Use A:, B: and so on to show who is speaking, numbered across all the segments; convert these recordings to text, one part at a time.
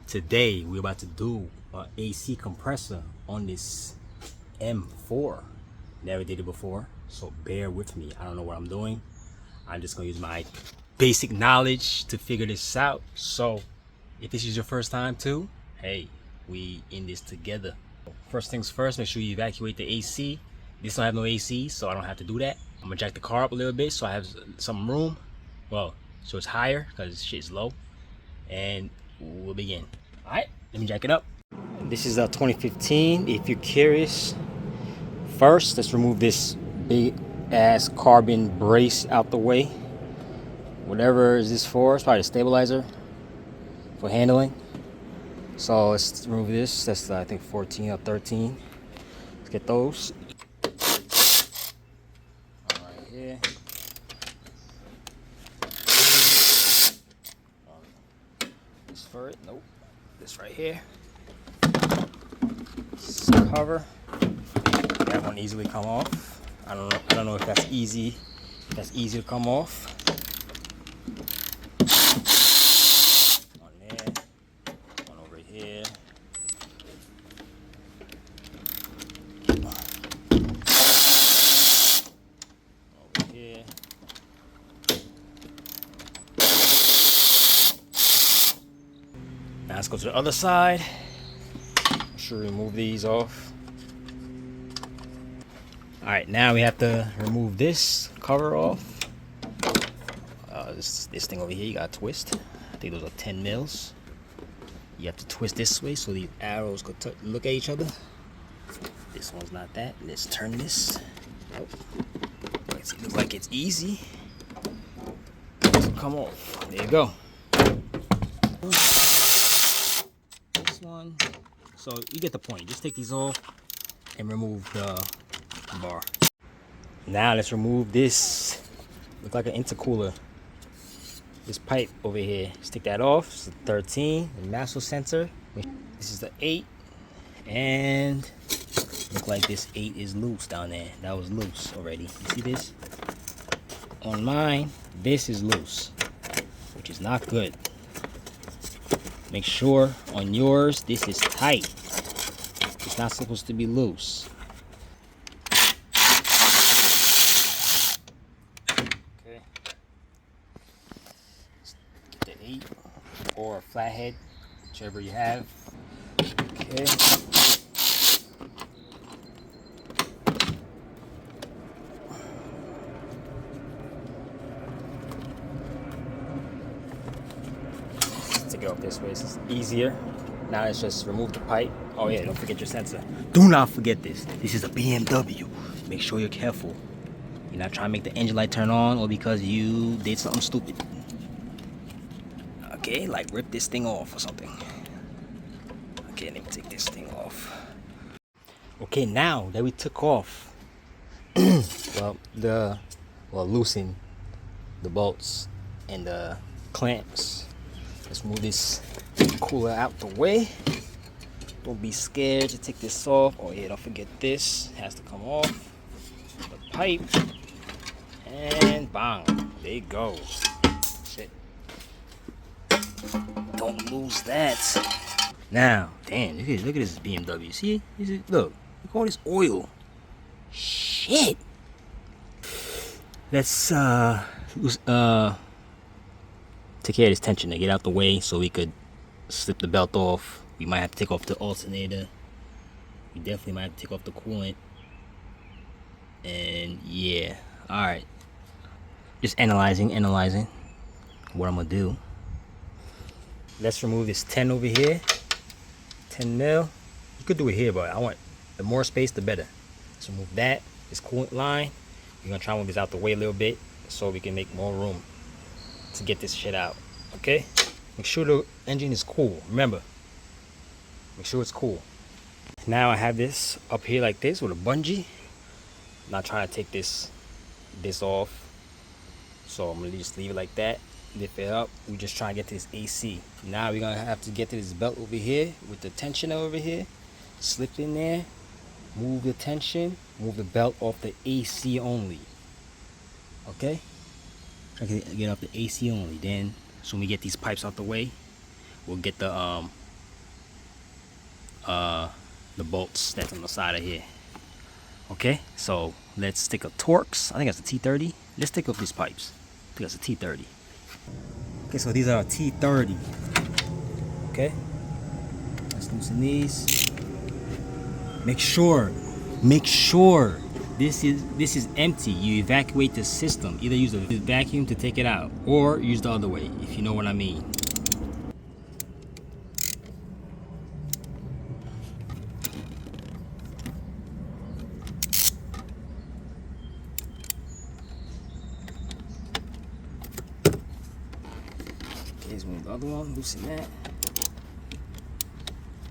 A: Today we're about to do an AC compressor on this M4. Never did it before, so bear with me. I don't know what I'm doing. I'm just gonna use my basic knowledge to figure this out. So if this is your first time too, hey, we in this together. First things first, make sure you evacuate the AC. This don't have no AC, so I don't have to do that. I'm gonna jack the car up a little bit so I have some room. Well, so it's higher because this shit is low. And we'll begin. All right, let me jack it up. This is a 2015. If you're curious, first let's remove this big ass carbon brace out the way. Whatever is this for? It's probably a stabilizer for handling. So let's remove this. That's I think 14 or 13. Let's get those. All right here. This for it? Nope. This right here. This cover. That one easily come off. I don't know if that's easy. That's easy to come off. One there. One over here. Over here. Now let's go to the other side. I should remove these off. Alright, now we have to remove this cover off. This thing over here, you gotta twist. I think those are 10 mils. You have to twist this way so these arrows could look at each other. This one's not that. Let's turn this. Nope. It looks like it's easy. This will come off. There you go. This one. So you get the point. Just take these off and remove the bar. Now let's remove this. Look like an intercooler. This pipe over here. Stick that off. It's the 13. The master sensor. This is the 8. And look like this 8 is loose down there. That was loose already. You see this? On mine, this is loose, which is not good. Make sure on yours this is tight. It's not supposed to be loose. Okay. Get the 8 or a flathead, whichever you have. Okay. Take it off this way, it's easier. Now let's just remove the pipe. Oh yeah, don't forget your sensor. Do not forget this. This is a BMW. Make sure you're careful. You're not trying to make the engine light turn on or because you did something stupid. Okay, like rip this thing off or something. Okay, let me take this thing off. Okay, now that we took off, loosen the bolts and the clamps. Let's move this cooler out the way. Don't be scared to take this off. Oh yeah, don't forget this has to come off. The pipe. And bang. There you go. Shit. Don't lose that. Now, damn, look at this BMW. See? Look at all this oil. Shit. Let's take care of this tension to get out the way so we could slip the belt off. We might have to take off the alternator. We definitely might have to take off the coolant. And yeah, all right. Just analyzing what I'm gonna do. Let's remove this 10 over here. 10 mil. You could do it here, but I want the more space, the better. Let's remove that. This coolant line. We're gonna try to move this out the way a little bit so we can make more room to get this shit out. Okay, make sure the engine is cool. Remember, make sure it's cool. Now I have this up here like this with a bungee. I'm not trying to take this off, so I'm gonna just leave it like that. Lift it up. We just try to get to this AC. Now we're gonna have to get to this belt over here with the tension over here. Slip in there, move the tension, move the belt off the AC only. Okay. Try to get off the AC only. Then, so when we get these pipes out the way, we'll get the the bolts that's on the side of here. Okay, so let's stick a Torx. I think that's a T30. Let's stick up these pipes. I think that's a T30. Okay, so these are a T30. Okay, let's loosen these. Make sure this is empty. You evacuate the system. Either use a vacuum to take it out or use the other way, if you know what I mean. Okay, let's move the other one, loosen that.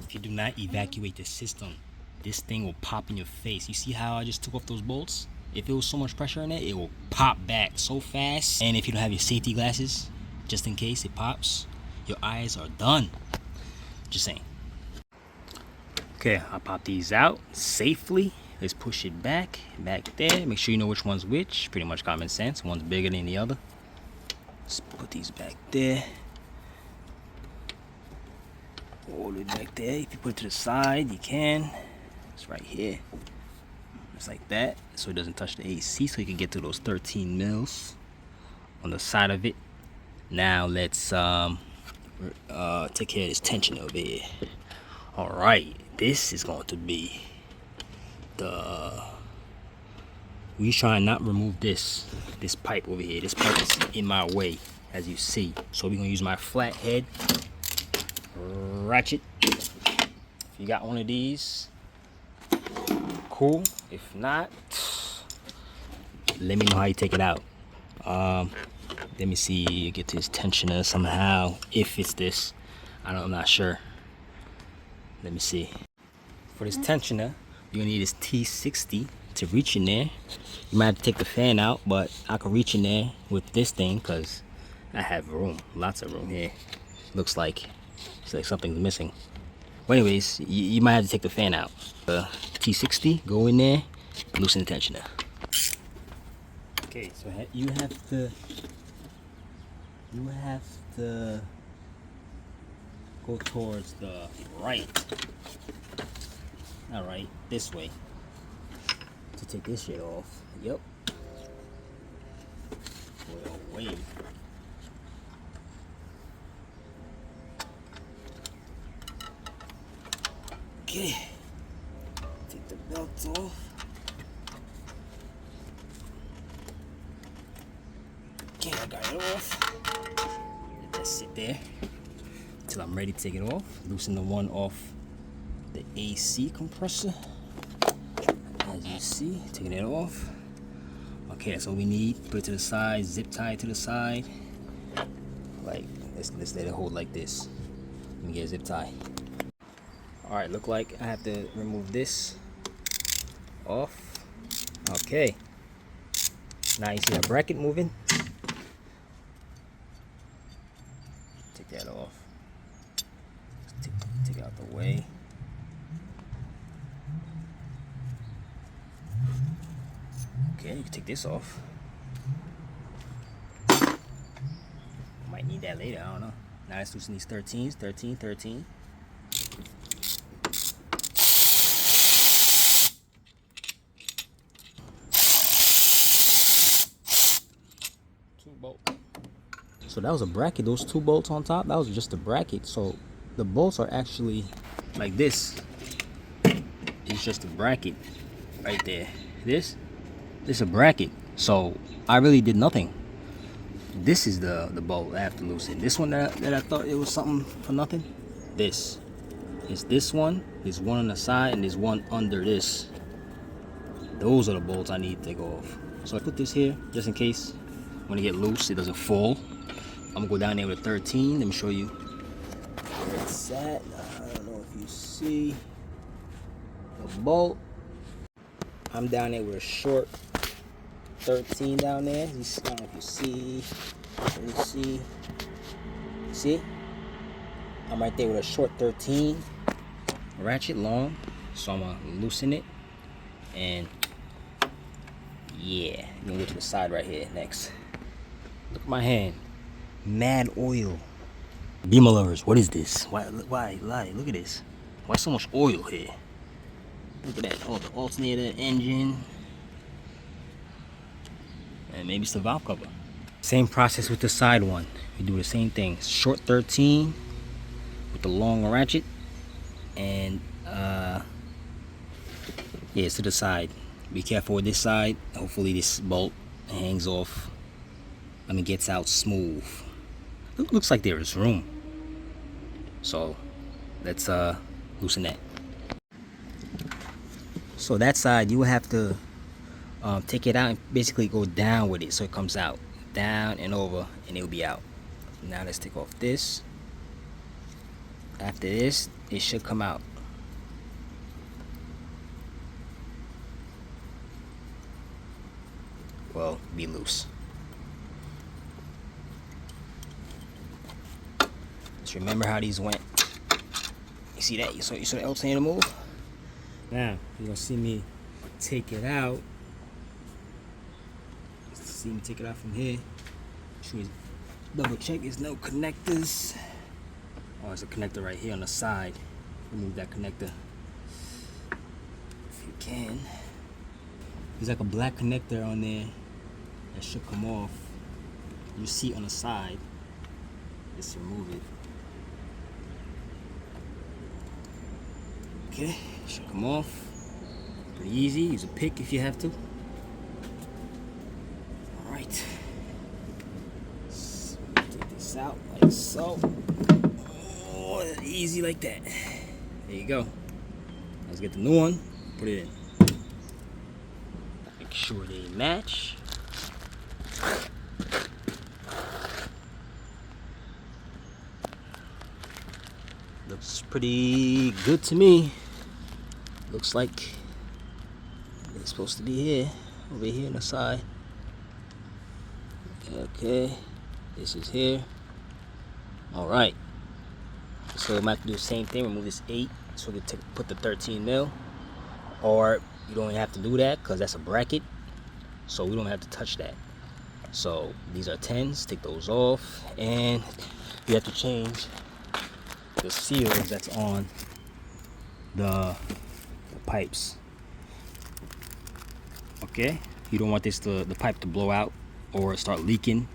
A: If you do not evacuate the system, this thing will pop in your face. You see how I just took off those bolts? If there was so much pressure in it, it will pop back so fast. And if you don't have your safety glasses, just in case it pops, your eyes are done. Just saying. Okay, I'll pop these out safely. Let's push it back there. Make sure you know which one's which. Pretty much common sense. One's bigger than the other. Let's put these back there. Hold it back there. If you put it to the side, you can. It's right here, just like that, so it doesn't touch the AC, so you can get to those 13 mils on the side of it. Now let's take care of this tension over here. All right, this is going to be we try and not remove this pipe over here. This pipe is in my way, as you see, so we're gonna use my flathead ratchet. If you got one of these, cool. If not, let me know how you take it out. Let me see, get this tensioner somehow. If it's this, I'm not sure. Let me see. For this tensioner, you're gonna need this T60 to reach in there. You might have to take the fan out, but I can reach in there with this thing because I have room, lots of room here. Looks like it's like something's missing. But anyways, you might have to take the fan out. T60, go in there, loosen the tensioner. Okay, so you have to go towards the right. All right, this way to take this shit off. Yep. Well, wait. Okay, take the belt off. Okay, I got it off. Let that sit there until I'm ready to take it off. Loosen the one off the AC compressor. As you see, taking it off. Okay, that's all we need. Put it to the side, zip tie it to the side. Like, let's let it hold like this. Let me get a zip tie. Alright, look like I have to remove this off. Okay. Now you see that bracket moving. Take that off. Take it out the way. Okay, you can take this off. Might need that later, I don't know. Now let's loosen these 13s. 13. So that was a bracket. Those two bolts on top, that was just a bracket. So the bolts are actually like this. It's just a bracket right there. This is a bracket. So I really did nothing. This is the bolt I have to loosen. This one that I thought it was something for nothing. This is this one. There's one on the side and there's one under this. Those are the bolts I need to take off. So I put this here just in case when it get loose, it doesn't fall. I'm gonna go down there with a 13. Let me show you where it's at. I don't know if you see the bolt. I'm down there with a short 13 down there. I don't know if you see. Let me see. See? I'm right there with a short 13. Ratchet long. So I'm gonna loosen it. And yeah, I'm gonna go to the side right here next. Look at my hand. Mad oil. Beamer lovers, what is this? Why lie? Look at this. Why so much oil here? Look at that. Oh, the alternator, engine, and maybe it's the valve cover. Same process with the side one. We do the same thing. Short 13 with the long ratchet, and yeah, it's to the side. Be careful with this side. Hopefully this bolt hangs off. I mean, gets out smooth. Looks like there is room. So let's loosen that. So that side, you will have to take it out and basically go down with it so it comes out. Down and over, and it'll be out. Now let's take off this. After this, it should come out. Well, be loose. Just remember how these went. You see that? You saw the alternator move? Now, you're gonna see me take it out. See me take it out from here. Double check there's no connectors. Oh, there's a connector right here on the side. Remove that connector if you can. There's like a black connector on there that should come off. You see on the side. Just remove it. Okay, should come off. Pretty easy. Use a pick if you have to. Alright. Take this out like so. Oh, easy like that. There you go. Let's get the new one. Put it in. Make sure they match. Looks pretty good to me. Looks like it's supposed to be here, over here on the side. Okay, this is here. All right. So we might have to do the same thing. Remove this 8, so we can put the 13 mil. Or you don't have to do that because that's a bracket, so we don't have to touch that. So these are 10s. Take those off, and you have to change the seals that's on the pipes. Okay, you don't want the pipe to blow out or start leaking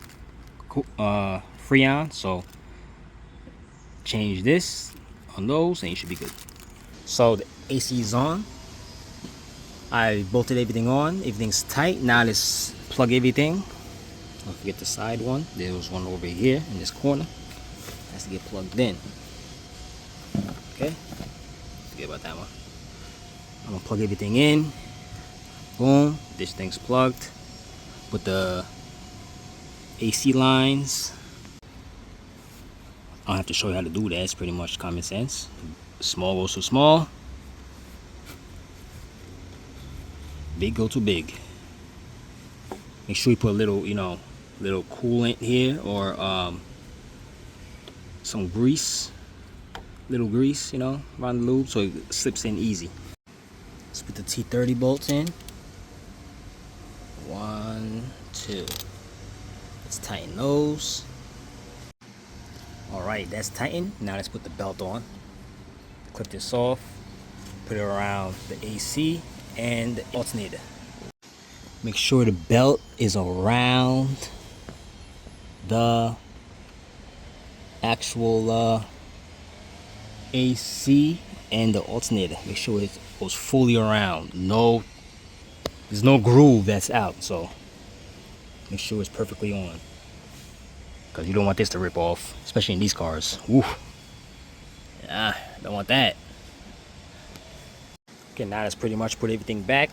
A: Freon, so change this on those and you should be good. So the AC is on. I bolted everything on. Everything's tight. Now let's plug everything. Don't forget the side one. There was one over here in this corner. Has to get plugged in. Okay, forget about that one. I'm gonna plug everything in. Boom, this thing's plugged. Put the AC lines. I don't have to show you how to do that. It's pretty much common sense. Small goes to small. Big go to big. Make sure you put a little, little coolant here or some grease. Little grease, around the lube so it slips in easy. Let's put the T30 bolts in. 1, 2. Let's tighten those. Alright, that's tightened. Now let's put the belt on. Clip this off. Put it around the AC and the alternator. Make sure the belt is around the actual AC and the alternator. Make sure it goes fully around. There's no groove that's out, so make sure it's perfectly on, because you don't want this to rip off, especially in these cars. Woo. Yeah, don't want that. Okay, now that's pretty much put everything back.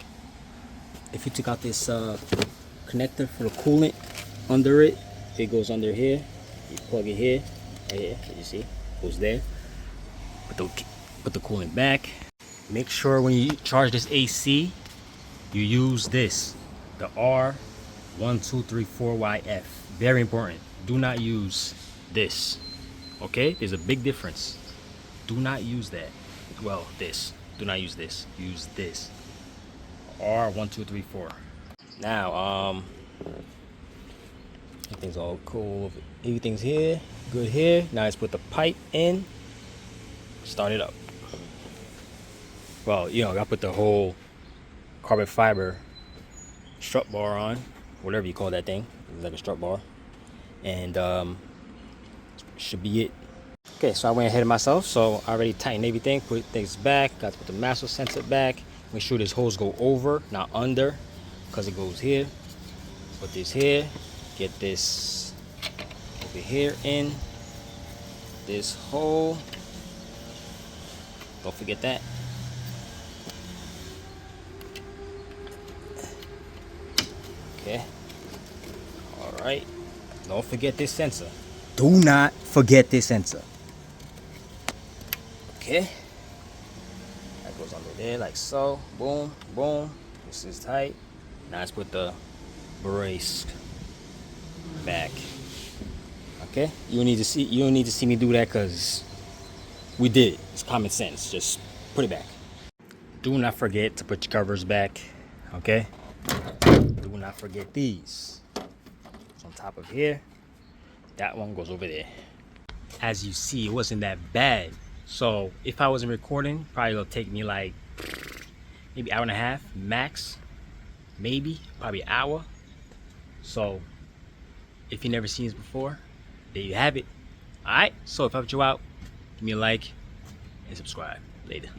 A: If you took out this connector for the coolant under it, it goes under here. You plug it here, right here, as you see, goes there. Put the coolant back. Make sure when you charge this AC, you use this, the R1234YF. Very important. Do not use this. Okay? There's a big difference. Do not use that. Well, this. Do not use this. Use this. R1234. Now, everything's all cool. Everything's here. Good here. Now let's put the pipe in. Start it up. Well, you know, I put the whole carbon fiber strut bar on, whatever you call that thing. It's like a strut bar, and should be it. Okay, so I went ahead of myself, so I already tightened everything, put things back, got to put the master sensor back, make sure this hose go over, not under, because it goes here. Put this here, get this over here in this hole. Don't forget that. Okay. All right. Don't forget this sensor. Do not forget this sensor. Okay. That goes under there like so. Boom, boom. This is tight. Now let's put the brace back. Okay. You don't need to see me do that because we did it. It's common sense. Just put it back. Do not forget to put your covers back. Okay. Do not forget these. It's on top of here. That one goes over there. As you see, it wasn't that bad. So if I wasn't recording, probably it'll take me like maybe hour and a half max, maybe probably an hour. So if you never seen this before, there you have it. All right. So if I helped you out, give me a like and subscribe. Later.